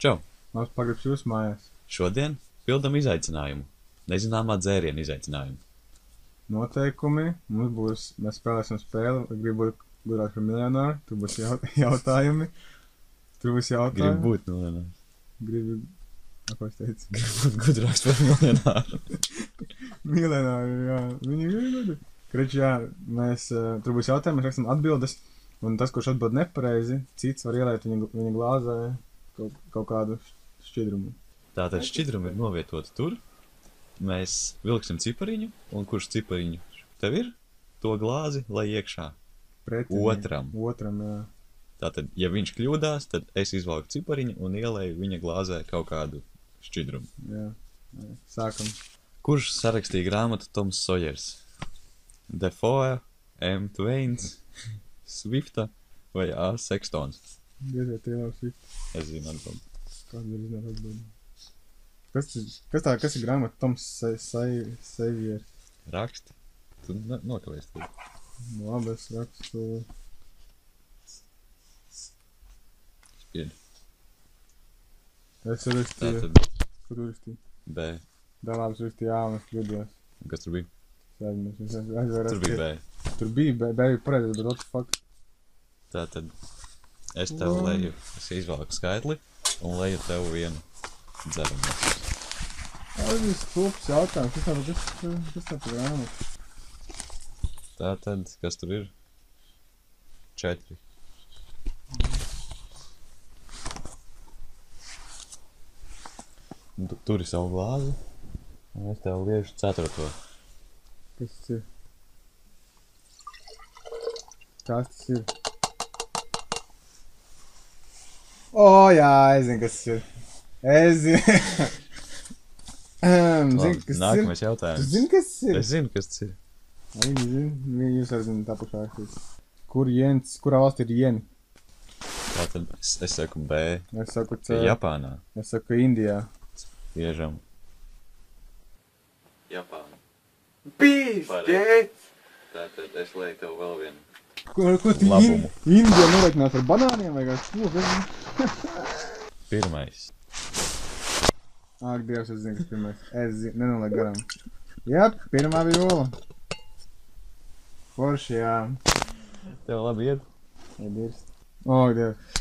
Čau! Mums pagribs jūs mājās. Šodien pildam izaicinājumu. Nezināmā dzēriena izaicinājumu. Noteikumi. Mēs spēlēsim spēli. Gribu būt gudrāks par miljonāru. Tur būs jautājumi. Gribu būt miljonārs. Ko es teicu? Gribu būt gudrāks par miljonāru. Miljonāri, jā. Viņi ir gudri. Kreč, jā. Tur būs jautājumi, mēs rakstam atbildes. Un tas, kurš atbild nepareizi, cits var ielēt viņa glāzē kaut kādu šķidrumu. Tātad šķidrumi ir novietoti tur. Mēs vilksim cipariņu, un kurš cipariņu tev ir, to glāzi, lai iekšā. Otram. Otram, jā. Tātad, ja viņš kļūdās, tad es izvalku cipariņu un ielēju viņa glāzē kaut kādu šķidrumu. Jā. Sākam. Kurš sarakstīja grāmatu Toms Sojers? Defoe, M. Twains, Swifta vai A. Sextons? Diezvēl Taylor Swift. Es zinu atbildi. Kāda ir zināt atbildi? Kas ir grāmata Toms Sojers? Raksti? Tu nokavēsi to. Labi, es rakstu. Spied. Es rakstīju. Tātad Ko tu rakstīji? B. Dēlāps rakstīja A, un es kļūdījos. Kas tur bija? Tur bija B. Tur bija B, bija pareizi, bet what the fuck? Tātad es tev leju, es izvalku skaitli un leju tev vienu dzerumu. Tas ir stulbs jautājums. Kas tā par grāmatu? Tātad, kas tur ir? 4. Tur ir savu glāzi, un es tev liešu 4. Kas tas ir? Kas tas ir? Jā, es zinu, kas tas ir. Es zinu. Nākamais jautājums. Tu zini, kas tas ir? Es zinu, kas tas ir. Viņi zina. Jūs arī zināt tā pašā rakstīs. Kurā valstī ir jeni? Tātad es saku B. Es saku C. Japānā. Es saku Indijā. Spiežam. Japāna. Pīšķēt! Tātad es leju tev vēl vienu. Ko tu Labumu. Indijā noreikināt ar banāniem vai kāds ko? Pirmais. Ak, Dievs, es zinu, kas pirmais. Es zinu, nenoliek garām. Jā, pirmā viola. Forši, jā. Tev labi iet? Dirst. Dievs.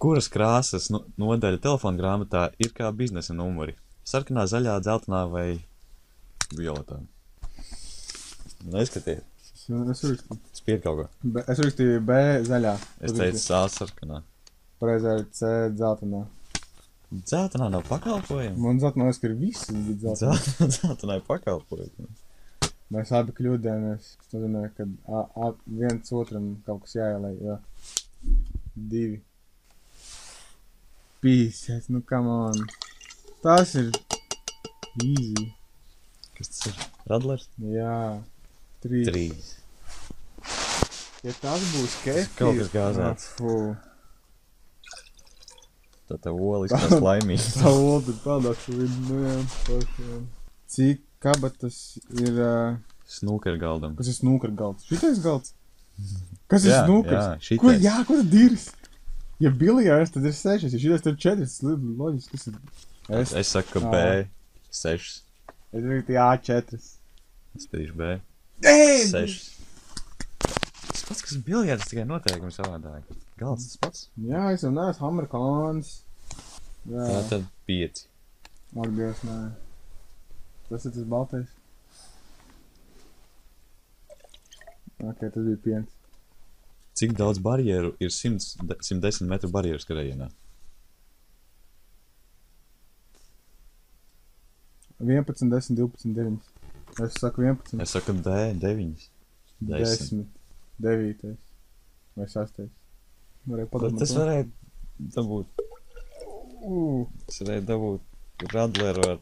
Kuras krāsas nodaļa telefona grāmatā ir kā biznesa numuri? Sarkanā, zaļā, dzeltenā vai violetā? Neskaties. Es rakstīju. Spied kaut ko. Es rakstīju B zaļā. Es teicu A sarkanā. Pareizā ir C dzeltenā. Dzeltenā nav pakalpojumu? Man dzeltenā liekas, ka ir viss dzeltenā. Dzeltenā ir pakalpojumu. Mēs abi kļūdījāmies. Tas nozīmē, ka viens otram kaut kas jāielai, jā. 2. Pīsies, come on. Tas ir easy. Kas tas ir? Radlers? Jā. 3. 3. Ja tas būs kefīrs. Kaut kas gāzēts. Tā tev ola izskatās laimīgs. Tā ola tad peldās pa vidu, jā. Cik kabatas ir... Snūkergaldam. Kas ir snūkergalds? Šitais galds? Kas ir snūkers? Jā, šitais. Ko tad dirs? Ja biljārs, tad ir 6, ja šitais tad 4, tas ir loģiski, kas ir... Es saku, ka B 6. Es rakstīju A4. Es teicu B. 6. Tas pats, kas biljārds, tikai noteikumi savādāk. Galds tas pats? Jā, es jau neesmu amerikāns. Tā tad 5. Ak, Dievs, nē. Tas ir tas baltais. Ok, tas bija 5. Cik daudz barjeru ir 110 metru barjeru skrējienā? 11, 10, 12, 9. Es saku 11. Es saku D, 9. 10. 9. Vai 6. Varēja padomāt. Tas varēja dabūt. Tas varēja dabūt Radleru ar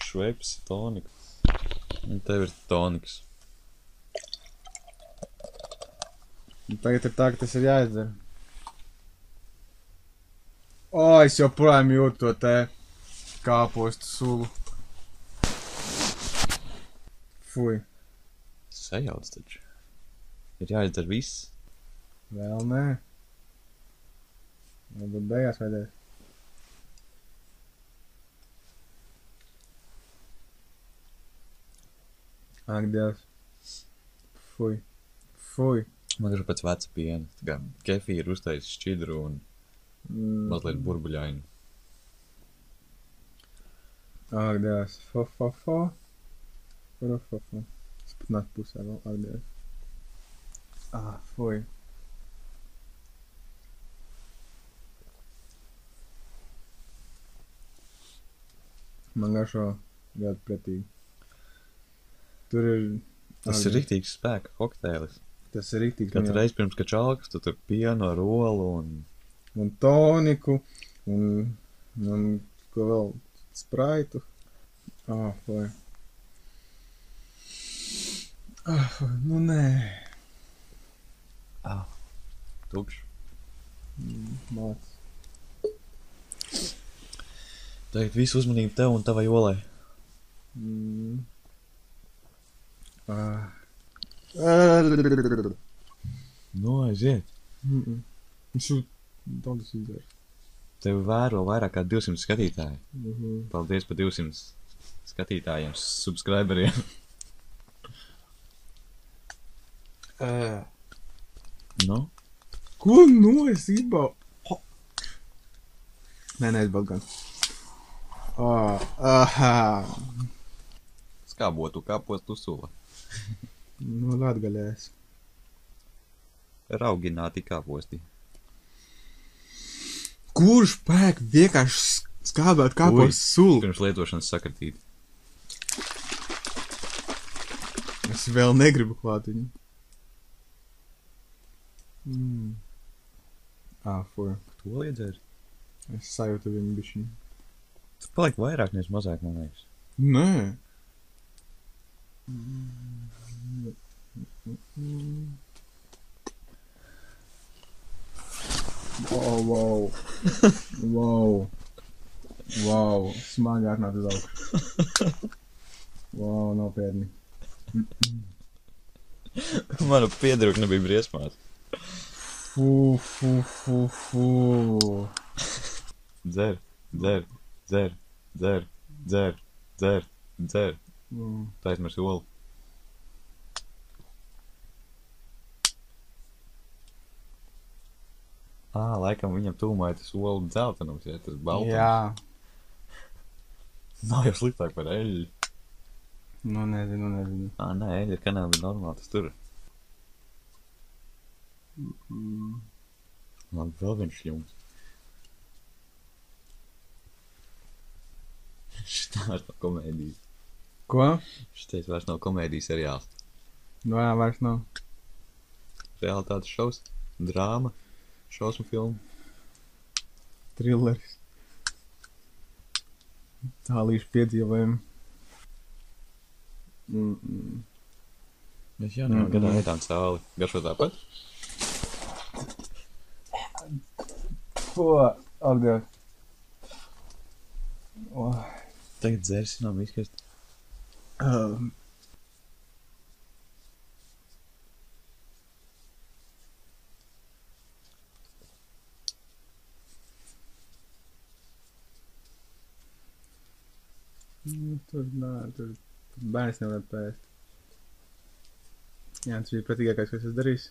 Šveips toniku. Un tev ir toniks. Tagad ir tā, ka tas ir jāizdara. Es joprojām jūtu to te kāpostu sulu. Fui. Sajauc taču. Ir jāizdara viss. Vēl nē. Varbūt beigās vajadzēs. Ak, Dievs. Fui. Fui. Man grib pēc veca piena. Tā kā kefīru uztais šķidru un mazliet burbuļainu. Ak, Dievs. Fo. Es pat nāk pusē vēl. Ak, Dievs. Fui. Man garšo ļoti pretīgi. Tur ir... Tas ir riktīgs spēka kokteilis. Tas ir riktīgs. Katru reizi pirms kačalkas, tu tur pienu ar olu un... Un toniku, un ko vēl, spraitu. Fui. Nu nē. Tukšs. Māc. Tagad visu uzmanību tev un tavai olai. Nu, aiziet. Viņš jau daudz izdzēr. Tev vēro vairāk kā 200 skatītāji. Paldies par 200 skatītājiem, subscriberiem. Nu? Ko nu es izbau? Nē, izbaud gan. Skābotu kāpostu sula. Nu, latgaļēs. Raugināti kāposti. Kurš pēk vienkārši skābēt kāpostu sulu? Pirms lietošanas sakratīt. Es vēl negribu klāt viņu. Fui. To liedzēri? Es sajūtu viņu bišķiņu. Tur paliek vairāk, nevis mazāk, man liekas. Nē. Wow. Smagi atnāc uz augšu. Wow, nopietni. Manu piedrukni bija briesmās. Fu. Dzer. Tā aizmers olu. Laikam viņam tūmā ir tas olu dzeltenums, ja tas baltums. Jā. Nav jau sliktāk par eļļu. Nu, nezinu. Nē, eļļa kanāla bija normāli, tas tur. Labi, vēl viens šļums. Šitā vairs nav komēdijas. Ko? Šitais vairs nav komēdijas seriāls. Nu, jā, vairs nav. Realitātes šovs, drāma, šausmu filmu. Trilleris. Tālīšu piedzīvojumi. Mēs jau nav gadā ētām cāli. Garšo tāpat? Ko? Atgāt. Tagad dzersi nav izkast. Tur bērns nevar pēst. Jā, tas bija patīgākais, ko es esmu darījis.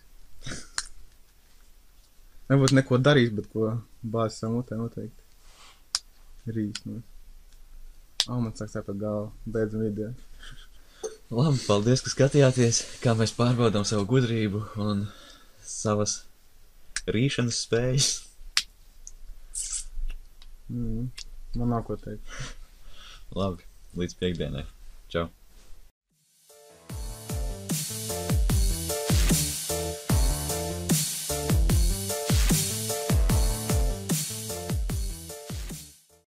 Nebūtu neko darījis, bet ko bāzi savu mutē noteikti. Rīs no. Man sāk sāpēt galva. Beidzam video. Labi, paldies, ka skatījāties, kā mēs pārbaudām savu gudrību un savas rīšanas spējas. Man nav ko teikt. Labi, līdz piekdienai. Čau.